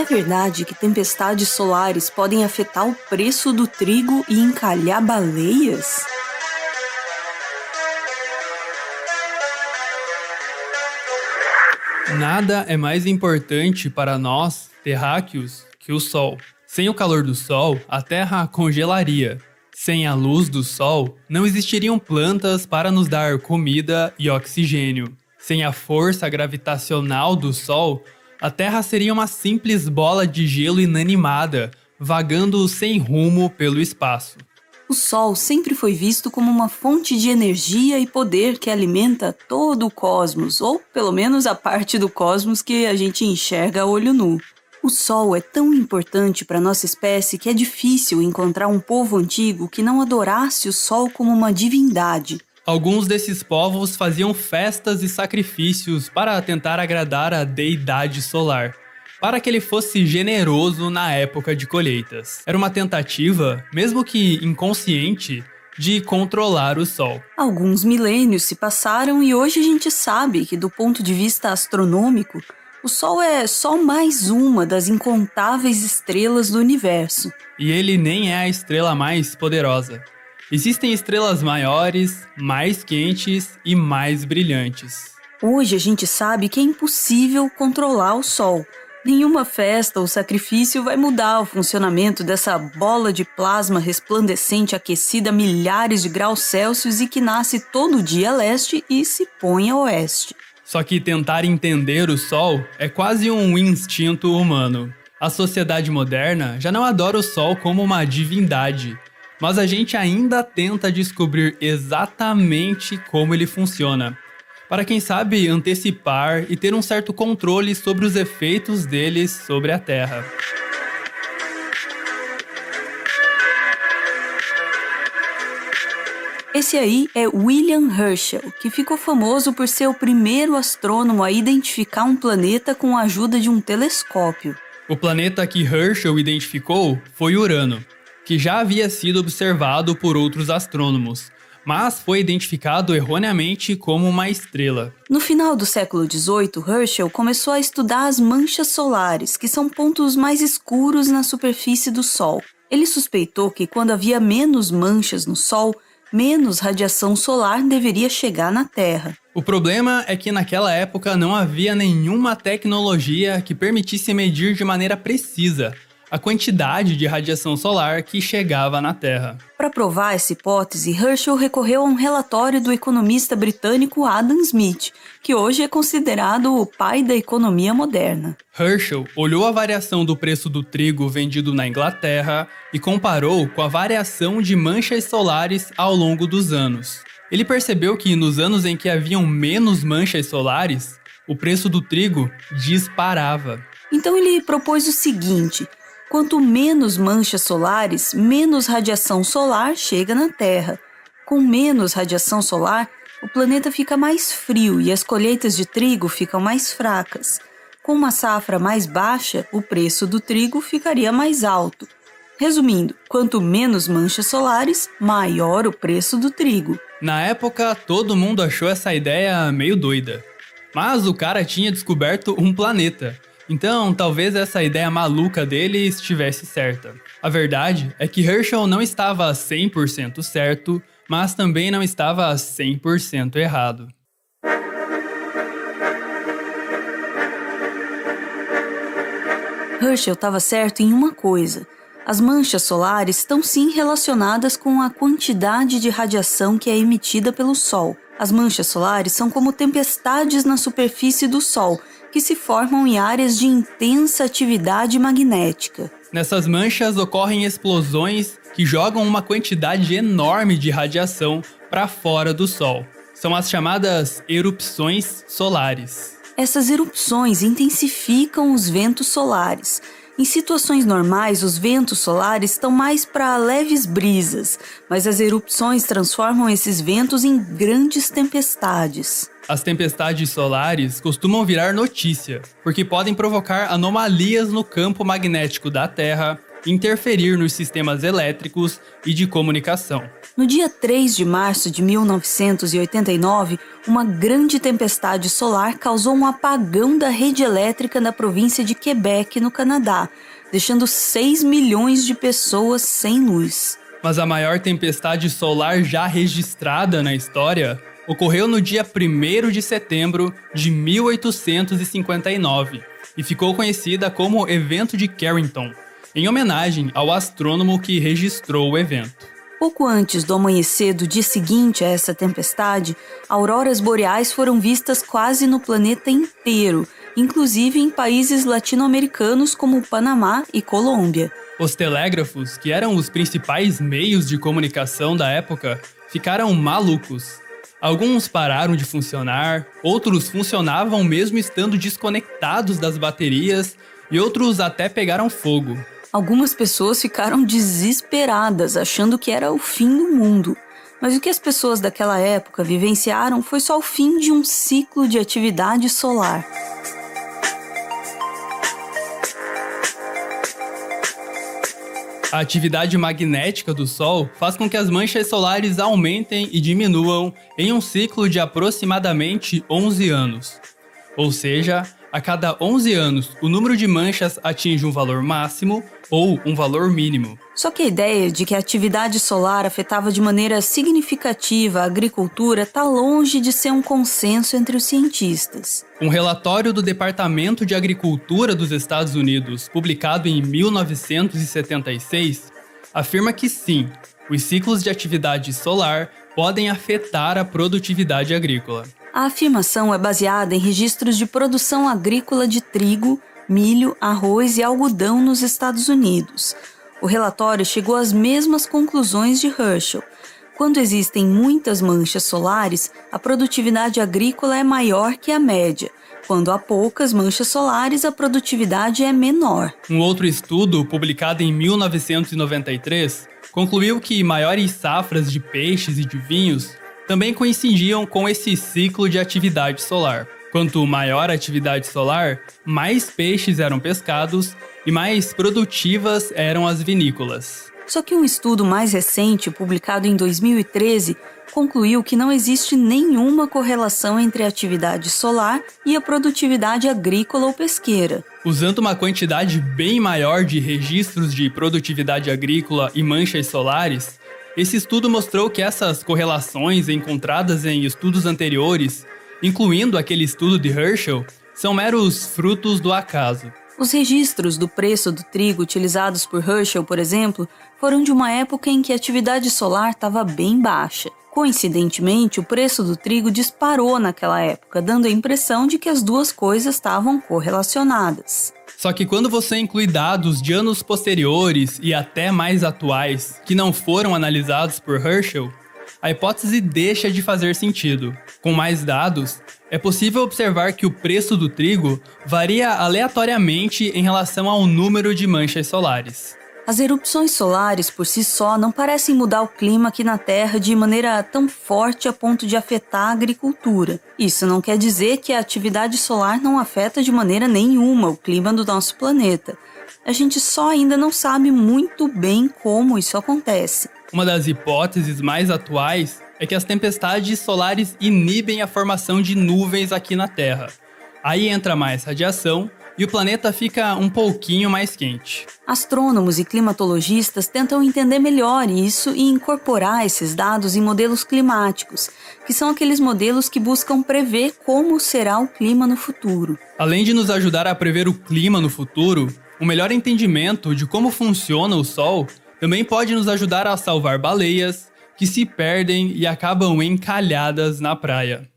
É verdade que tempestades solares podem afetar o preço do trigo e encalhar baleias? Nada é mais importante para nós, terráqueos, que o Sol. Sem o calor do Sol, a Terra congelaria. Sem a luz do Sol, não existiriam plantas para nos dar comida e oxigênio. Sem a força gravitacional do Sol, a Terra seria uma simples bola de gelo inanimada, vagando sem rumo pelo espaço. O Sol sempre foi visto como uma fonte de energia e poder que alimenta todo o cosmos, ou pelo menos a parte do cosmos que a gente enxerga a olho nu. O Sol é tão importante para nossa espécie que é difícil encontrar um povo antigo que não adorasse o Sol como uma divindade. Alguns desses povos faziam festas e sacrifícios para tentar agradar a deidade solar, para que ele fosse generoso na época de colheitas. Era uma tentativa, mesmo que inconsciente, de controlar o Sol. Alguns milênios se passaram e hoje a gente sabe que, do ponto de vista astronômico, o Sol é só mais uma das incontáveis estrelas do universo. E ele nem é a estrela mais poderosa. Existem estrelas maiores, mais quentes e mais brilhantes. Hoje a gente sabe que é impossível controlar o Sol. Nenhuma festa ou sacrifício vai mudar o funcionamento dessa bola de plasma resplandecente aquecida a milhares de graus Celsius e que nasce todo dia a leste e se põe a oeste. Só que tentar entender o Sol é quase um instinto humano. A sociedade moderna já não adora o Sol como uma divindade, mas a gente ainda tenta descobrir exatamente como ele funciona, para quem sabe antecipar e ter um certo controle sobre os efeitos deles sobre a Terra. Esse aí é William Herschel, que ficou famoso por ser o primeiro astrônomo a identificar um planeta com a ajuda de um telescópio. O planeta que Herschel identificou foi Urano, que já havia sido observado por outros astrônomos, mas foi identificado erroneamente como uma estrela. No final do século XVIII, Herschel começou a estudar as manchas solares, que são pontos mais escuros na superfície do Sol. Ele suspeitou que quando havia menos manchas no Sol, menos radiação solar deveria chegar na Terra. O problema é que naquela época não havia nenhuma tecnologia que permitisse medir de maneira precisa a quantidade de radiação solar que chegava na Terra. Para provar essa hipótese, Herschel recorreu a um relatório do economista britânico Adam Smith, que hoje é considerado o pai da economia moderna. Herschel olhou a variação do preço do trigo vendido na Inglaterra e comparou com a variação de manchas solares ao longo dos anos. Ele percebeu que nos anos em que haviam menos manchas solares, o preço do trigo disparava. Então ele propôs o seguinte: quanto menos manchas solares, menos radiação solar chega na Terra. Com menos radiação solar, o planeta fica mais frio e as colheitas de trigo ficam mais fracas. Com uma safra mais baixa, o preço do trigo ficaria mais alto. Resumindo, quanto menos manchas solares, maior o preço do trigo. Na época, todo mundo achou essa ideia meio doida. Mas o cara tinha descoberto um planeta. Então, talvez essa ideia maluca dele estivesse certa. A verdade é que Herschel não estava 100% certo, mas também não estava 100% errado. Herschel estava certo em uma coisa: as manchas solares estão sim relacionadas com a quantidade de radiação que é emitida pelo Sol. As manchas solares são como tempestades na superfície do Sol, que se formam em áreas de intensa atividade magnética. Nessas manchas ocorrem explosões que jogam uma quantidade enorme de radiação para fora do Sol. São as chamadas erupções solares. Essas erupções intensificam os ventos solares. Em situações normais, os ventos solares estão mais para leves brisas, mas as erupções transformam esses ventos em grandes tempestades. As tempestades solares costumam virar notícia, porque podem provocar anomalias no campo magnético da Terra, interferir nos sistemas elétricos e de comunicação. No dia 3 de março de 1989, uma grande tempestade solar causou um apagão da rede elétrica na província de Quebec, no Canadá, deixando 6 milhões de pessoas sem luz. Mas a maior tempestade solar já registrada na história ocorreu no dia 1º de setembro de 1859 e ficou conhecida como Evento de Carrington, em homenagem ao astrônomo que registrou o evento. Pouco antes do amanhecer do dia seguinte a essa tempestade, auroras boreais foram vistas quase no planeta inteiro, inclusive em países latino-americanos como Panamá e Colômbia. Os telégrafos, que eram os principais meios de comunicação da época, ficaram malucos. Alguns pararam de funcionar, outros funcionavam mesmo estando desconectados das baterias e outros até pegaram fogo. Algumas pessoas ficaram desesperadas, achando que era o fim do mundo. Mas o que as pessoas daquela época vivenciaram foi só o fim de um ciclo de atividade solar. A atividade magnética do Sol faz com que as manchas solares aumentem e diminuam em um ciclo de aproximadamente 11 anos. Ou seja, a cada 11 anos, o número de manchas atinge um valor máximo ou um valor mínimo. Só que a ideia de que a atividade solar afetava de maneira significativa a agricultura está longe de ser um consenso entre os cientistas. Um relatório do Departamento de Agricultura dos Estados Unidos, publicado em 1976, afirma que sim, os ciclos de atividade solar podem afetar a produtividade agrícola. A afirmação é baseada em registros de produção agrícola de trigo, milho, arroz e algodão nos Estados Unidos. O relatório chegou às mesmas conclusões de Herschel. Quando existem muitas manchas solares, a produtividade agrícola é maior que a média. Quando há poucas manchas solares, a produtividade é menor. Um outro estudo, publicado em 1993, concluiu que maiores safras de peixes e de vinhos também coincidiam com esse ciclo de atividade solar. Quanto maior a atividade solar, mais peixes eram pescados e mais produtivas eram as vinícolas. Só que um estudo mais recente, publicado em 2013, concluiu que não existe nenhuma correlação entre a atividade solar e a produtividade agrícola ou pesqueira. Usando uma quantidade bem maior de registros de produtividade agrícola e manchas solares, esse estudo mostrou que essas correlações encontradas em estudos anteriores, incluindo aquele estudo de Herschel, são meros frutos do acaso. Os registros do preço do trigo utilizados por Herschel, por exemplo, foram de uma época em que a atividade solar estava bem baixa. Coincidentemente, o preço do trigo disparou naquela época, dando a impressão de que as duas coisas estavam correlacionadas. Só que quando você inclui dados de anos posteriores e até mais atuais, que não foram analisados por Herschel, a hipótese deixa de fazer sentido. Com mais dados, é possível observar que o preço do trigo varia aleatoriamente em relação ao número de manchas solares. As erupções solares por si só não parecem mudar o clima aqui na Terra de maneira tão forte a ponto de afetar a agricultura. Isso não quer dizer que a atividade solar não afeta de maneira nenhuma o clima do nosso planeta. A gente só ainda não sabe muito bem como isso acontece. Uma das hipóteses mais atuais é que as tempestades solares inibem a formação de nuvens aqui na Terra. Aí entra mais radiação e o planeta fica um pouquinho mais quente. Astrônomos e climatologistas tentam entender melhor isso e incorporar esses dados em modelos climáticos, que são aqueles modelos que buscam prever como será o clima no futuro. Além de nos ajudar a prever o clima no futuro, o melhor entendimento de como funciona o Sol também pode nos ajudar a salvar baleias que se perdem e acabam encalhadas na praia.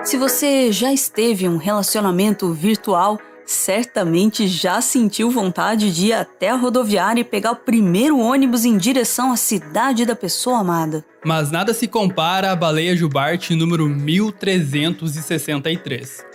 Se você já esteve em um relacionamento virtual, certamente já sentiu vontade de ir até a rodoviária e pegar o primeiro ônibus em direção à cidade da pessoa amada. Mas nada se compara à baleia jubarte número 1363.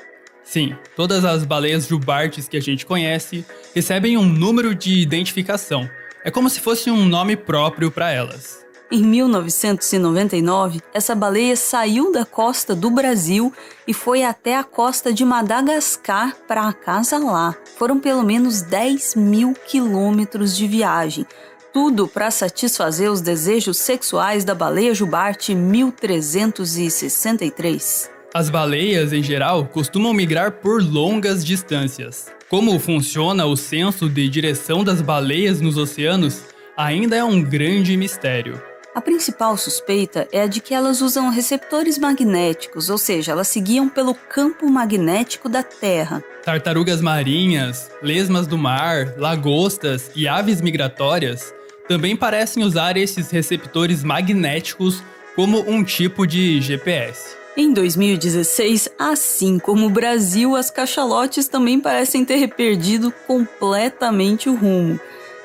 Sim, todas as baleias jubartes que a gente conhece recebem um número de identificação. É como se fosse um nome próprio para elas. Em 1999, essa baleia saiu da costa do Brasil e foi até a costa de Madagascar para acasalar. Foram pelo menos 10.000 quilômetros de viagem, tudo para satisfazer os desejos sexuais da baleia jubarte 1363. As baleias, em geral, costumam migrar por longas distâncias. Como funciona o senso de direção das baleias nos oceanos ainda é um grande mistério. A principal suspeita é a de que elas usam receptores magnéticos, ou seja, elas se guiam pelo campo magnético da Terra. Tartarugas marinhas, lesmas do mar, lagostas e aves migratórias também parecem usar esses receptores magnéticos como um tipo de GPS. Em 2016, assim como o Brasil, as cachalotes também parecem ter perdido completamente o rumo.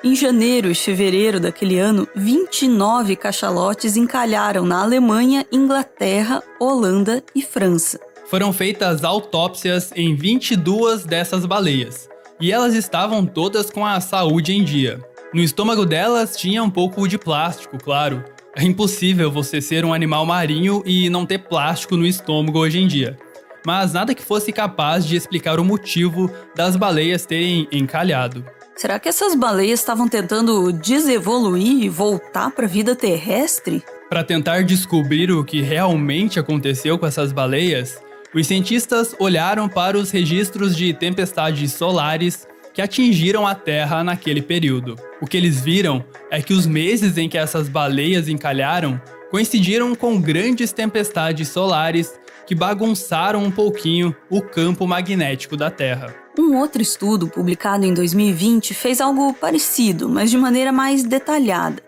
Em janeiro e fevereiro daquele ano, 29 cachalotes encalharam na Alemanha, Inglaterra, Holanda e França. Foram feitas autópsias em 22 dessas baleias, e elas estavam todas com a saúde em dia. No estômago delas tinha um pouco de plástico, claro. É impossível você ser um animal marinho e não ter plástico no estômago hoje em dia. Mas nada que fosse capaz de explicar o motivo das baleias terem encalhado. Será que essas baleias estavam tentando desevoluir e voltar para a vida terrestre? Para tentar descobrir o que realmente aconteceu com essas baleias, os cientistas olharam para os registros de tempestades solares que atingiram a Terra naquele período. O que eles viram é que os meses em que essas baleias encalharam coincidiram com grandes tempestades solares que bagunçaram um pouquinho o campo magnético da Terra. Um outro estudo, publicado em 2020, fez algo parecido, mas de maneira mais detalhada.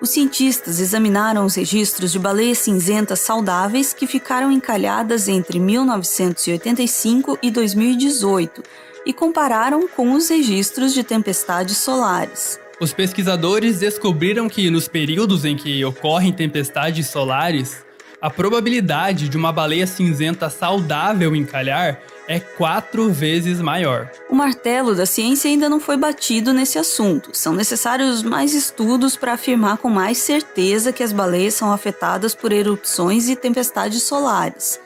Os cientistas examinaram os registros de baleias cinzentas saudáveis que ficaram encalhadas entre 1985 e 2018 e compararam com os registros de tempestades solares. Os pesquisadores descobriram que nos períodos em que ocorrem tempestades solares, a probabilidade de uma baleia cinzenta saudável encalhar é 4 vezes maior. O martelo da ciência ainda não foi batido nesse assunto. São necessários mais estudos para afirmar com mais certeza que as baleias são afetadas por erupções e tempestades solares.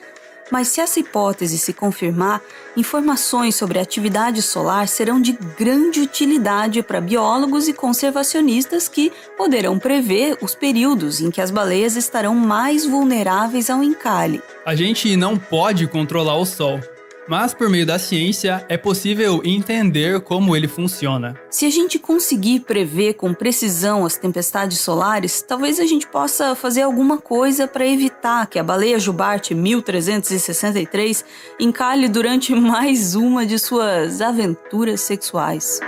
Mas se essa hipótese se confirmar, informações sobre a atividade solar serão de grande utilidade para biólogos e conservacionistas que poderão prever os períodos em que as baleias estarão mais vulneráveis ao encalhe. A gente não pode controlar o Sol, mas por meio da ciência é possível entender como ele funciona. Se a gente conseguir prever com precisão as tempestades solares, talvez a gente possa fazer alguma coisa para evitar que a baleia jubarte 1363 encalhe durante mais uma de suas aventuras sexuais.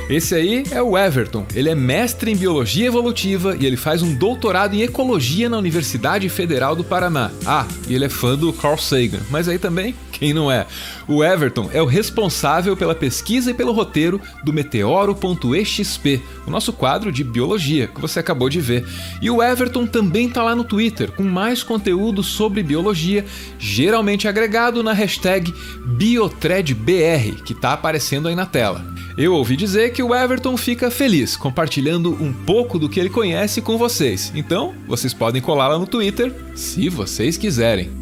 Esse aí é o Everton. Ele é mestre em Biologia Evolutiva e ele faz um doutorado em Ecologia na Universidade Federal do Paraná. Ah, e ele é fã do Carl Sagan, mas aí também, quem não é? O Everton é o responsável pela pesquisa e pelo roteiro do Meteoro.exp, o nosso quadro de biologia que você acabou de ver. E o Everton também tá lá no Twitter com mais conteúdo sobre biologia, geralmente agregado na hashtag BiothreadBR, que tá aparecendo aí na tela. Eu ouvi dizer que o Everton fica feliz compartilhando um pouco do que ele conhece com vocês. Então, vocês podem colar lá no Twitter, se vocês quiserem.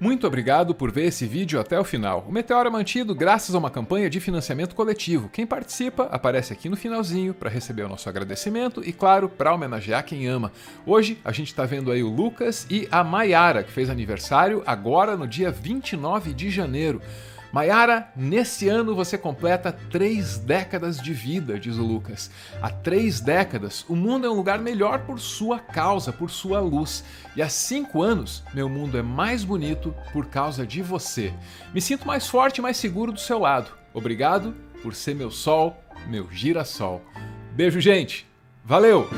Muito obrigado por ver esse vídeo até o final. O Meteoro é mantido graças a uma campanha de financiamento coletivo. Quem participa aparece aqui no finalzinho para receber o nosso agradecimento e, claro, para homenagear quem ama. Hoje a gente está vendo aí o Lucas e a Maiara, que fez aniversário agora no dia 29 de janeiro. Maiara, nesse ano você completa 3 décadas de vida, diz o Lucas. Há 3 décadas, o mundo é um lugar melhor por sua causa, por sua luz. E há 5 anos, meu mundo é mais bonito por causa de você. Me sinto mais forte e mais seguro do seu lado. Obrigado por ser meu sol, meu girassol. Beijo, gente. Valeu!